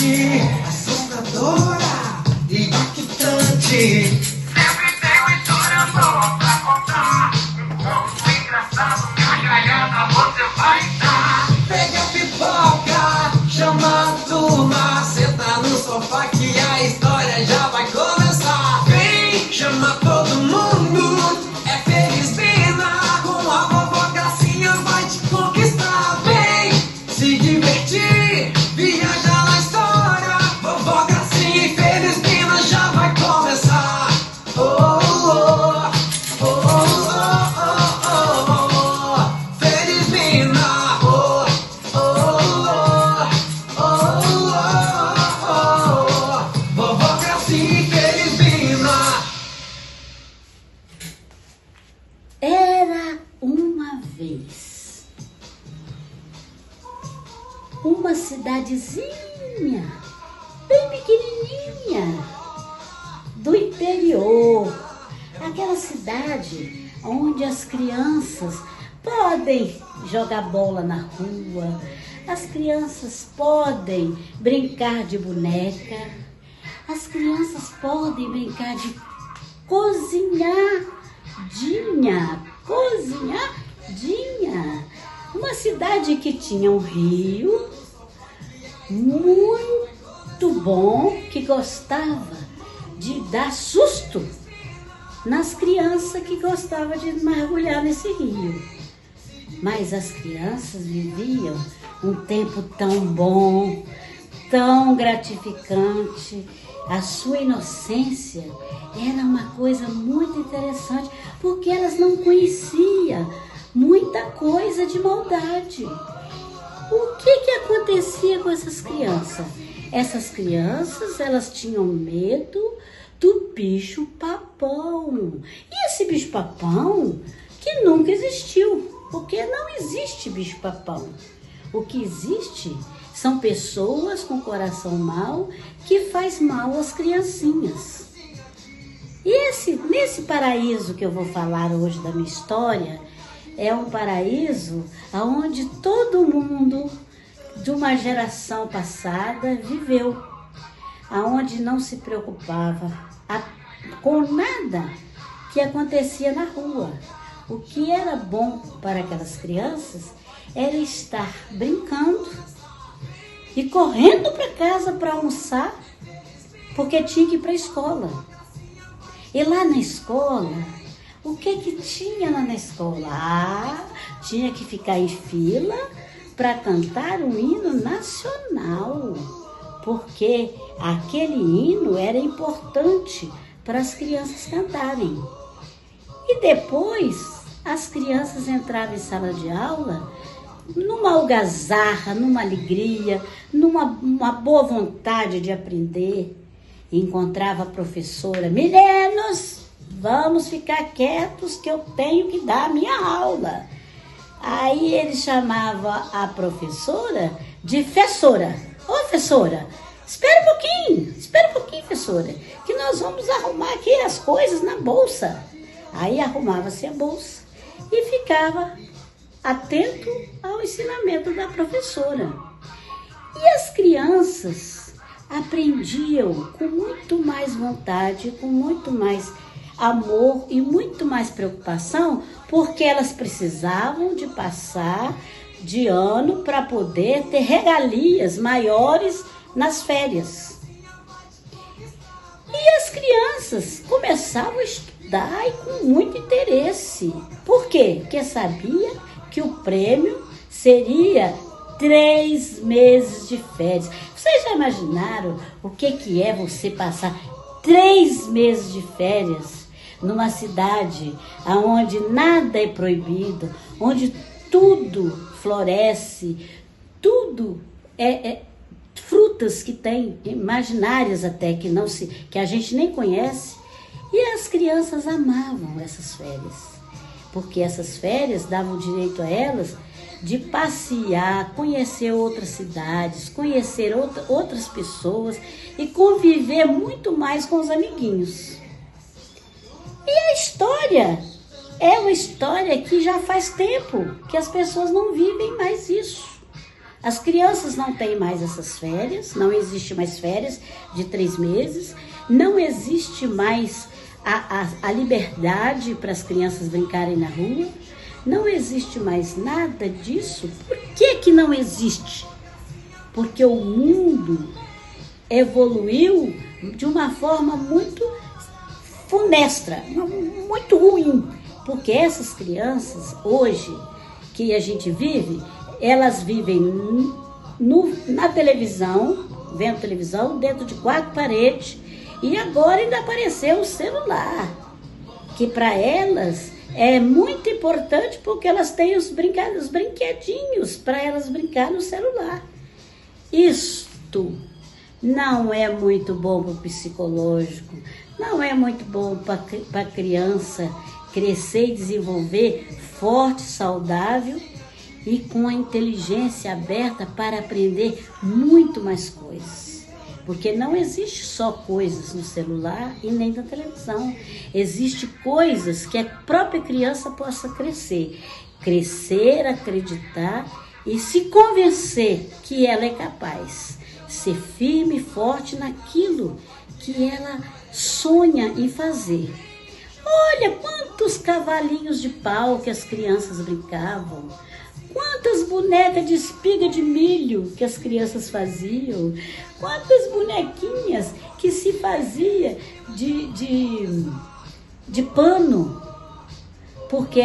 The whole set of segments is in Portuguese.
brilhante, assustadora e inquietante. Sempre tem uma história boa pra contar. Um conto engraçado, gargalhada você vai dar. Pega a pipoca, chama a turma, senta no sofá que a história já vai começar. Vem, chama todo mundo, é Feliz Pena, com a vovó Gracinha vai te conquistar. Vem se divertir, viajar na história, vovó Gracinha e Feliz Pena já vai começar. Oh, oh, oh, oh, oh, oh, oh, oh. Feliz Pena, oh, oh, oh, oh, oh, oh, vovó Gracinha e Feliz Pena. Era uma vez uma cidadezinha bem pequenininha do interior, aquela cidade onde as crianças podem jogar bola na rua, as crianças podem brincar de boneca, as crianças podem brincar de cozinhadinha. Uma cidade que tinha um rio muito bom, que gostava de dar susto nas crianças que gostavam de mergulhar nesse rio. Mas as crianças viviam um tempo tão bom, tão gratificante. A sua inocência era uma coisa muito interessante, porque elas não conheciam muita coisa de maldade. O que acontecia com essas crianças? Essas crianças, elas tinham medo do bicho-papão. E esse bicho-papão que nunca existiu, porque não existe bicho-papão. O que existe são pessoas com coração mau que faz mal às criancinhas. E nesse paraíso que eu vou falar hoje da minha história, é um paraíso onde todo mundo de uma geração passada viveu, aonde não se preocupava com nada que acontecia na rua. O que era bom para aquelas crianças era estar brincando e correndo para casa para almoçar, porque tinha que ir para a escola. E lá na escola, o que tinha lá na escola? Tinha que ficar em fila para cantar o hino nacional, porque aquele hino era importante para as crianças cantarem. E depois as crianças entravam em sala de aula numa algazarra, numa alegria, numa boa vontade de aprender. E encontrava a professora: meninos, vamos ficar quietos que eu tenho que dar a minha aula. Aí ele chamava a professora de Fessora. Ô, Fessora, espera um pouquinho, Fessora, que nós vamos arrumar aqui as coisas na bolsa. Aí arrumava-se a bolsa e ficava atento ao ensinamento da professora. E as crianças aprendiam com muito mais vontade, com muito mais amor e muito mais preocupação, porque elas precisavam de passar de ano para poder ter regalias maiores nas férias. E as crianças começavam a estudar e com muito interesse. Por quê? Porque sabia que o prêmio seria 3 meses de férias. Vocês já imaginaram o que é você passar 3 meses de férias numa cidade onde nada é proibido, onde tudo floresce, tudo é frutas que tem, imaginárias até, que a gente nem conhece. E as crianças amavam essas férias, porque essas férias davam direito a elas de passear, conhecer outras cidades, conhecer outras pessoas e conviver muito mais com os amiguinhos. E a história é uma história que já faz tempo que as pessoas não vivem mais isso. As crianças não têm mais essas férias, não existe mais férias de 3 meses, não existe mais a liberdade para as crianças brincarem na rua, não existe mais nada disso. Por que que não existe? Porque o mundo evoluiu de uma forma muito funesta, muito ruim. Porque essas crianças, hoje, que a gente vive, elas vivem na televisão, vendo televisão, dentro de 4 paredes, e agora ainda apareceu o celular, que para elas é muito importante porque elas têm os brinquedinhos para elas brincar no celular. Isto não é muito bom para o psicológico, não é muito bom para a criança crescer e desenvolver forte, saudável e com a inteligência aberta para aprender muito mais coisas. Porque não existe só coisas no celular e nem na televisão. Existem coisas que a própria criança possa crescer, acreditar e se convencer que ela é capaz. Ser firme e forte naquilo que ela sonha em fazer. Olha quantos cavalinhos de pau que as crianças brincavam. Quantas bonecas de espiga de milho que as crianças faziam. Quantas bonequinhas que se fazia de pano. Porque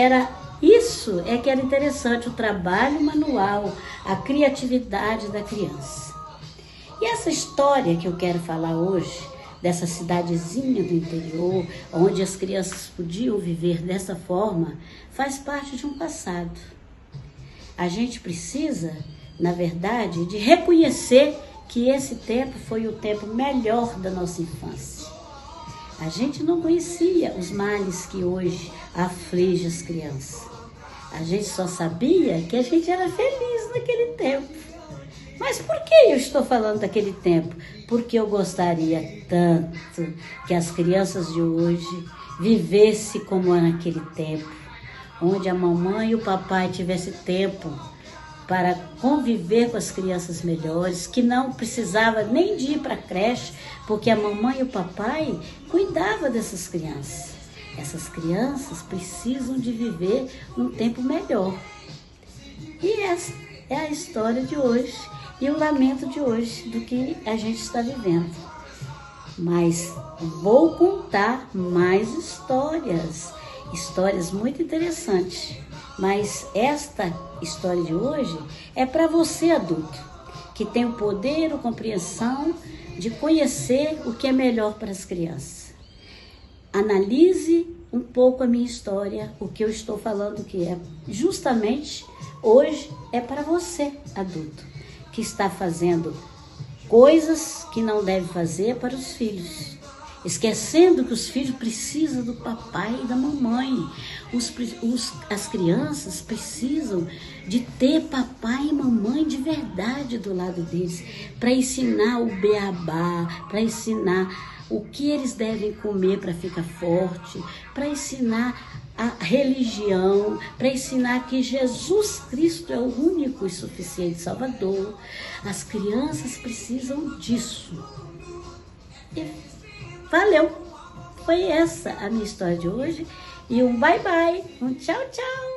isso é que era interessante, o trabalho manual, a criatividade da criança. E essa história que eu quero falar hoje, dessa cidadezinha do interior, onde as crianças podiam viver dessa forma, faz parte de um passado. A gente precisa, na verdade, de reconhecer que esse tempo foi o tempo melhor da nossa infância. A gente não conhecia os males que hoje afligem as crianças. A gente só sabia que a gente era feliz naquele tempo. Mas por que eu estou falando daquele tempo? Porque eu gostaria tanto que as crianças de hoje vivessem como era naquele tempo, onde a mamãe e o papai tivessem tempo para conviver com as crianças melhores, que não precisava nem de ir para a creche, porque a mamãe e o papai cuidavam dessas crianças. Essas crianças precisam de viver um tempo melhor. E essa é a história de hoje e o lamento de hoje do que a gente está vivendo. Mas vou contar mais histórias muito interessantes. Mas esta história de hoje é para você, adulto, que tem o poder, a compreensão de conhecer o que é melhor para as crianças. Analise um pouco a minha história, o que eu estou falando que é justamente hoje é para você, adulto, que está fazendo coisas que não deve fazer para os filhos. Esquecendo que os filhos precisam do papai e da mamãe. As crianças precisam de ter papai e mamãe de verdade do lado deles, para ensinar o beabá, para ensinar o que eles devem comer para ficar forte, para ensinar a religião, para ensinar que Jesus Cristo é o único e suficiente Salvador. As crianças precisam disso. Valeu! Foi essa a minha história de hoje. E um bye bye, um tchau, tchau!